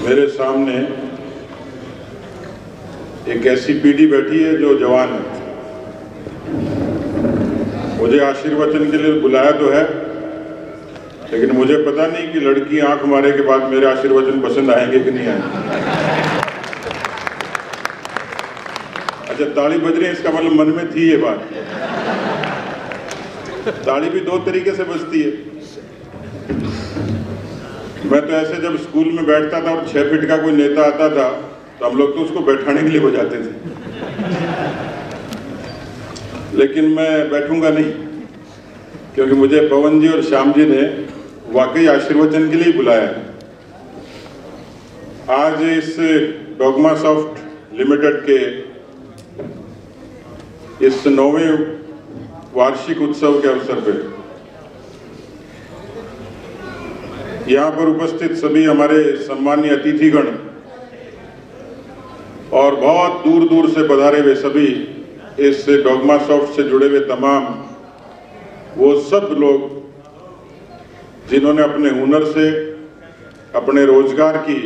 मेरे सामने एक ऐसी पीढ़ी बैठी है जो जवान है। मुझे आशीर्वचन के लिए बुलाया तो है, लेकिन मुझे पता नहीं कि लड़की आंख मारे के बाद मेरे आशीर्वचन पसंद आएंगे कि नहीं आएंगे। अच्छा, ताली बज रही है, इसका मतलब मन में थी ये बात। ताली भी दो तरीके से बजती है। मैं तो ऐसे जब स्कूल में बैठता था और 6 फीट का कोई नेता आता था तो हम लोग तो उसको बैठाने के लिए बजाते थे, लेकिन मैं बैठूंगा नहीं, क्योंकि मुझे पवन जी और श्याम जी ने वाकई आशीर्वचन के लिए बुलाया है। आज इस डोगमा सॉफ्ट लिमिटेड के इस 9वें वार्षिक उत्सव के अवसर पर यहाँ पर उपस्थित सभी हमारे सम्मानीय अतिथिगण और बहुत दूर दूर से पधारे हुए सभी इस डोगमा सॉफ्ट से जुड़े हुए तमाम वो सब लोग जिन्होंने अपने हुनर से अपने रोजगार की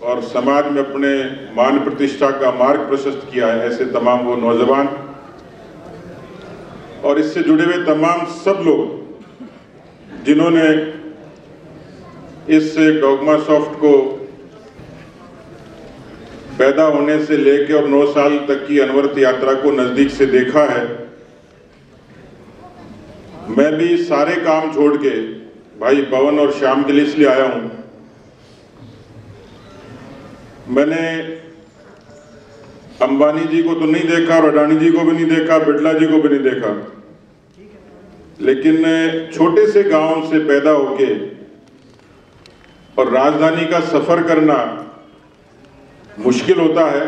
और समाज में अपने मान प्रतिष्ठा का मार्ग प्रशस्त किया है, ऐसे तमाम वो नौजवान और इससे जुड़े हुए तमाम सब लोग जिन्होंने इस डोगमा सॉफ्ट को पैदा होने से लेकर और 9 साल तक की अनवरत यात्रा को नजदीक से देखा है। मैं भी सारे काम छोड़ के भाई पवन और श्याम के लिए इसलिए आया हूं। मैंने अंबानी जी को तो नहीं देखा और अडानी जी को भी नहीं देखा, बिड़ला जी को भी नहीं देखा, लेकिन छोटे से गांव से पैदा होके और राजधानी का सफर करना मुश्किल होता है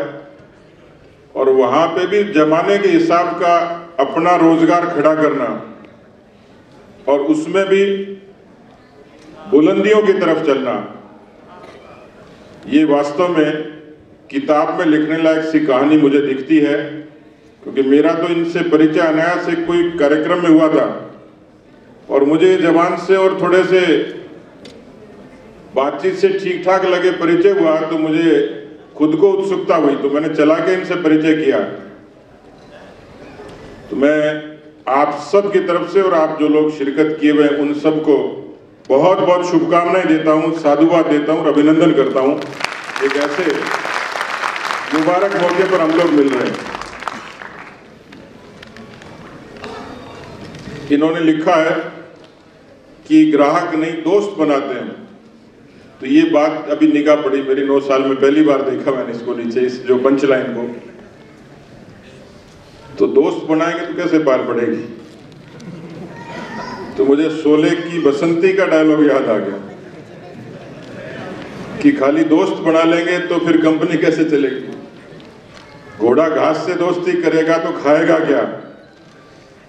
और वहां पे भी जमाने के हिसाब का अपना रोजगार खड़ा करना और उसमें भी बुलंदियों की तरफ चलना, ये वास्तव में किताब में लिखने लायक सी कहानी मुझे दिखती है। क्योंकि मेरा तो इनसे परिचय अनायास से कोई कार्यक्रम में हुआ था और मुझे जवान से और थोड़े से बातचीत से ठीक ठाक लगे परिचय हुआ तो मुझे खुद को उत्सुकता हुई, तो मैंने चला के इनसे परिचय किया। तो मैं आप सब की तरफ से और आप जो लोग शिरकत किए हुए उन सबको बहुत बहुत शुभकामनाएं देता हूं, साधुवाद देता हूं और अभिनंदन करता हूं। एक ऐसे मुबारक मौके पर हम लोग मिल रहे हैं। इन्होंने लिखा है कि ग्राहक नहीं दोस्त बनाते हैं, तो ये बात अभी निगाह पड़ी मेरी। 9 साल में पहली बार देखा मैंने इसको नीचे, इस जो पंचलाइन को। तो दोस्त बनाएंगे तो कैसे पार पड़ेगी। तो मुझे शोले की बसंती का डायलॉग याद आ गया कि खाली दोस्त बना लेंगे तो फिर कंपनी कैसे चलेगी। घोड़ा घास से दोस्ती करेगा तो खाएगा क्या।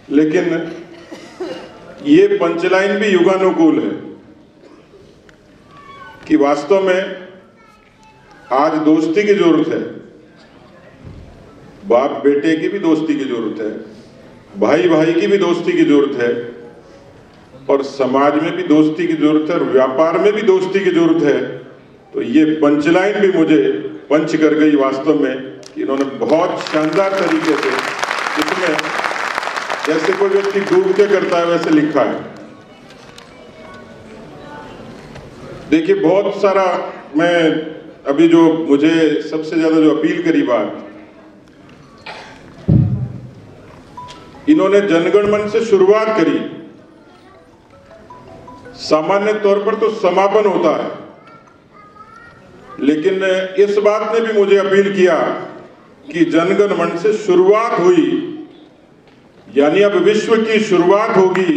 लेकिन ये पंचलाइन भी युगानुकूल है कि वास्तव में आज दोस्ती की जरूरत है, बाप बेटे की भी दोस्ती की जरूरत है, भाई भाई की भी दोस्ती की जरूरत है और समाज में भी दोस्ती की जरूरत है और व्यापार में भी दोस्ती की जरूरत है। तो ये पंचलाइन भी मुझे पंच कर गई वास्तव में कि इन्होंने बहुत शानदार तरीके से, इसमें जैसे कोई व्यक्ति डूब के करता है वैसे लिखा है। देखिए बहुत सारा, मैं अभी जो मुझे सबसे ज्यादा जो अपील करी बात, इन्होंने जनगण मन से शुरुआत करी। सामान्य तौर पर तो समापन होता है, लेकिन इस बात ने भी मुझे अपील किया कि जनगण मन से शुरुआत हुई, यानी अब विश्व की शुरुआत होगी।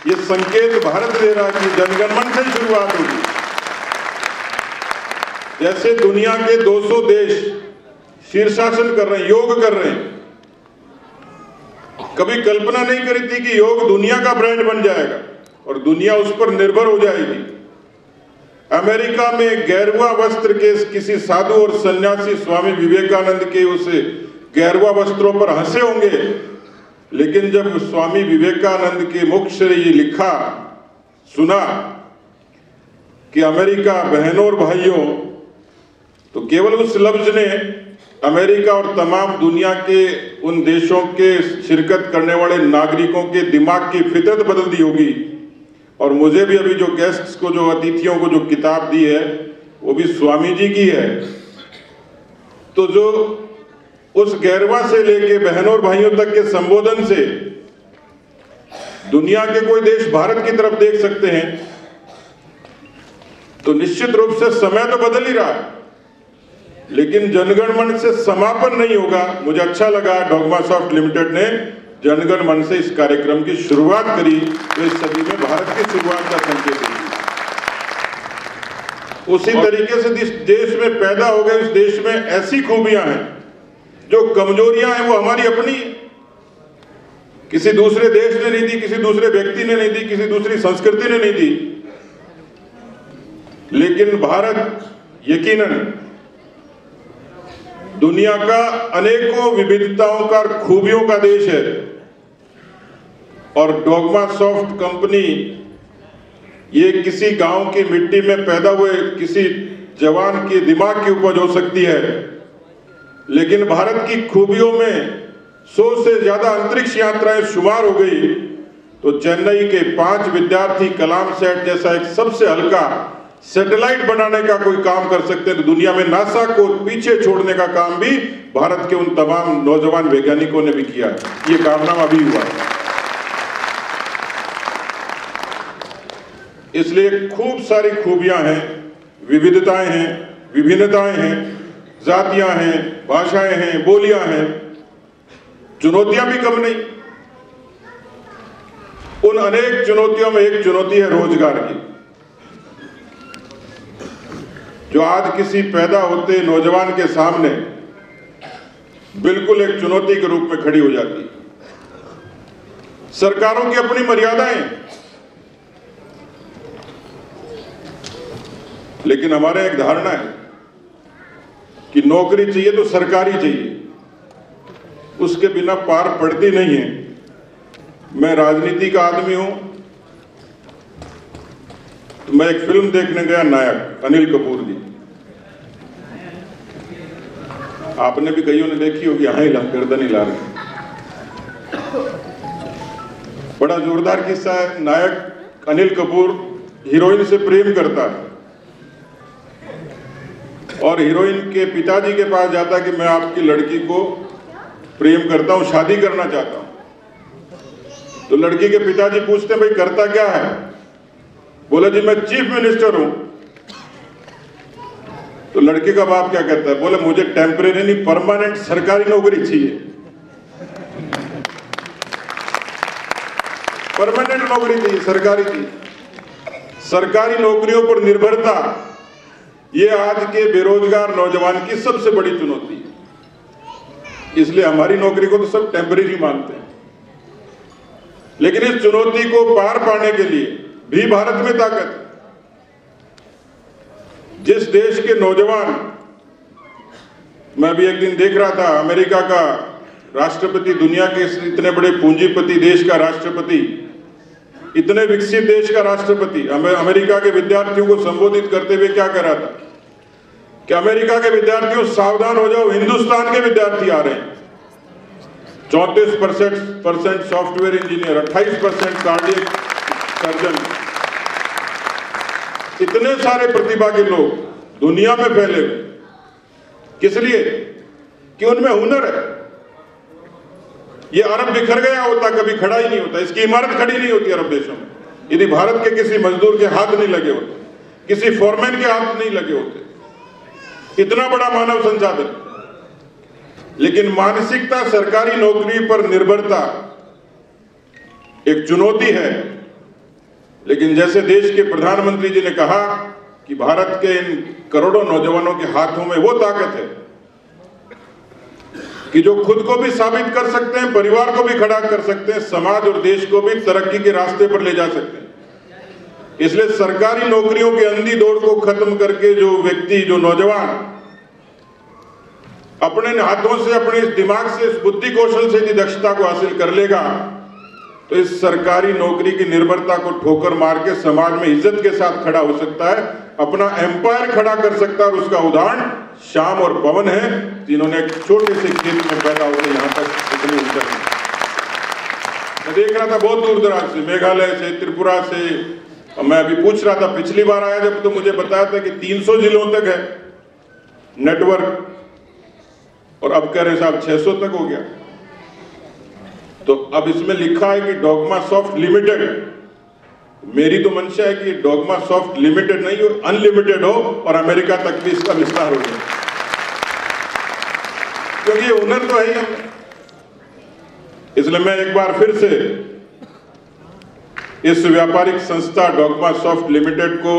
ये संकेत भारत दे रहा है कि जनगण मन से शुरुआत होगी। जैसे दुनिया के 200 देश शीर्षासन कर रहे हैं, योग कर रहे हैं। कभी कल्पना नहीं करी थी कि योग दुनिया का ब्रांड बन जाएगा और दुनिया उस पर निर्भर हो जाएगी। अमेरिका में गेरुआ वस्त्र के किसी साधु और सन्यासी स्वामी विवेकानंद के उस गेरुआ वस्त्रों पर हंसे होंगे, लेकिन जब स्वामी विवेकानंद के मुख से ये लिखा सुना कि अमेरिका बहनों और भाइयों तो केवल उस लफ्ज ने अमेरिका और तमाम दुनिया के उन देशों के शिरकत करने वाले नागरिकों के दिमाग की फितरत बदल दी होगी। और मुझे भी अभी जो गेस्ट्स को, जो अतिथियों को जो किताब दी है वो भी स्वामी जी की है। तो जो उस गैरवा से लेके बहनों और भाइयों तक के संबोधन से दुनिया के कोई देश भारत की तरफ देख सकते हैं, तो निश्चित रूप से समय तो बदल ही रहा है, लेकिन जनगण मन से समापन नहीं होगा। मुझे अच्छा लगा डॉगमा सॉफ्ट लिमिटेड ने जनगण मन से इस कार्यक्रम की शुरुआत करी, तो इस सदी में भारत की शुरुआत का संकेत है। उसी तरीके से जिस देश में पैदा हो गए, उस देश में ऐसी खूबियां हैं, जो कमजोरियां हैं वो हमारी अपनी है, किसी दूसरे देश ने नहीं दी, किसी दूसरे व्यक्ति ने नहीं दी, किसी दूसरी संस्कृति ने नहीं दी। लेकिन भारत यकीनन दुनिया का अनेकों विविधताओं का, खूबियों का देश है। और डॉगमा सॉफ्ट कंपनी ये किसी गांव की मिट्टी में पैदा हुए किसी जवान के दिमाग की उपज हो सकती है, लेकिन भारत की खूबियों में 100 से ज्यादा अंतरिक्ष यात्राएं शुमार हो गई। तो चेन्नई के 5 विद्यार्थी कलाम सेट जैसा एक सबसे हल्का सैटेलाइट बनाने का कोई काम कर सकते हैं, तो दुनिया में नासा को पीछे छोड़ने का काम भी भारत के उन तमाम नौजवान वैज्ञानिकों ने भी किया है। ये कारनामा अभी हुआ है। इसलिए खूब सारी खूबियां हैं, विविधताएं हैं, विभिन्नताएं हैं, जातियां हैं, भाषाएं हैं, बोलियां हैं, चुनौतियां भी कम नहीं। उन अनेक चुनौतियों में एक चुनौती है रोजगार की, जो आज किसी पैदा होते नौजवान के सामने बिल्कुल एक चुनौती के रूप में खड़ी हो जाती है। सरकारों की अपनी मर्यादाएं, लेकिन हमारे एक धारणा है कि नौकरी चाहिए तो सरकारी चाहिए, उसके बिना पार पड़ती नहीं है। मैं राजनीति का आदमी हूं, तो मैं एक फिल्म देखने गया, नायक, अनिल कपूर जी। आपने भी कईयों ने देखी होगी, यहां ही गर्दन हिला रहे। बड़ा जोरदार किस्सा है। नायक अनिल कपूर हीरोइन से प्रेम करता है और हीरोइन के पिताजी के पास जाता है कि मैं आपकी लड़की को प्रेम करता हूं, शादी करना चाहता हूं। तो लड़की के पिताजी पूछते हैं, भाई करता क्या है? बोला, जी मैं चीफ मिनिस्टर हूं। तो लड़की का बाप क्या कहता है? बोले, मुझे टेम्परेरी नहीं, परमानेंट सरकारी नौकरी चाहिए। परमानेंट नौकरी चाहिए, सरकारी चाहिए। सरकारी नौकरियों पर निर्भरता ये आज के बेरोजगार नौजवान की सबसे बड़ी चुनौती है। इसलिए हमारी नौकरी को तो सब टेम्परेरी मानते हैं, लेकिन इस चुनौती को पार पाने के लिए भी भारत में ताकत है। जिस देश के नौजवान, मैं भी एक दिन देख रहा था, अमेरिका का राष्ट्रपति, दुनिया के इतने बड़े पूंजीपति देश का राष्ट्रपति, इतने विकसित देश का राष्ट्रपति अमेरिका के विद्यार्थियों को संबोधित करते हुए क्या कह रहा था कि अमेरिका के विद्यार्थियों सावधान हो जाओ, हिंदुस्तान के विद्यार्थी आ रहे हैं। 34% सॉफ्टवेयर इंजीनियर, 28% कार्डियक सर्जन, इतने सारे प्रतिभा के लोग दुनिया में फैले हुए। किस लिए? कि उनमें हुनर है। ये अरब बिखर गया होता कभी खड़ा ही नहीं होता, इसकी इमारत खड़ी नहीं होती अरब देशों में यदि भारत के किसी मजदूर के हाथ नहीं लगे होते, किसी फॉरमैन के हाथ नहीं लगे होते। इतना बड़ा मानव संसाधन, लेकिन मानसिकता, सरकारी नौकरी पर निर्भरता एक चुनौती है। लेकिन जैसे देश के प्रधानमंत्री जी ने कहा कि भारत के इन करोड़ों नौजवानों के हाथों में वो ताकत है कि जो खुद को भी साबित कर सकते हैं, परिवार को भी खड़ा कर सकते हैं, समाज और देश को भी तरक्की के रास्ते पर ले जा सकते हैं। इसलिए सरकारी नौकरियों की अंधी दौड़ को खत्म करके जो व्यक्ति, जो नौजवान अपने हाथों से, अपने इस दिमाग से, इस बुद्धि कौशल से यदि दक्षता को हासिल कर लेगा, तो इस सरकारी नौकरी की निर्भरता को ठोकर मार के समाज में इज्जत के साथ खड़ा हो सकता है, अपना एम्पायर खड़ा कर सकता है। और उसका उदाहरण श्याम और पवन हैं, जिन्होंने एक छोटे से खेत में पैदा होकर यहाँ तक इतनी ऊंचाई। मैं देख रहा था बहुत दूर दराज से, मेघालय से, त्रिपुरा से, और मैं अभी पूछ रहा था, पिछली बार आया जब तो मुझे बताया था कि 300 जिलों तक है नेटवर्क, और अब कह रहे साहब 600 तक हो गया। तो अब इसमें लिखा है कि डोगमा सॉफ्ट लिमिटेड। मेरी तो मंशा है कि डोगमा सॉफ्ट लिमिटेड नहीं हो, अनलिमिटेड हो और अमेरिका तक भी इसका विस्तार हो जाए, क्योंकि ये हुनर तो है ही हम। इसलिए मैं एक बार फिर से इस व्यापारिक संस्था डोगमा सॉफ्ट लिमिटेड को,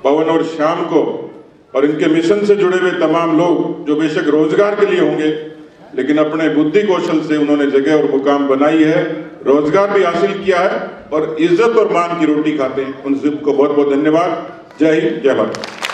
पवन और श्याम को और इनके मिशन से जुड़े हुए तमाम लोग, जो बेशक रोजगार के लिए होंगे लेकिन अपने बुद्धि कौशल से उन्होंने जगह और मुकाम बनाई है, रोजगार भी हासिल किया है और इज्जत और मान की रोटी खाते हैं, उन सबको बहुत बहुत धन्यवाद। जय हिंद, जय भारत।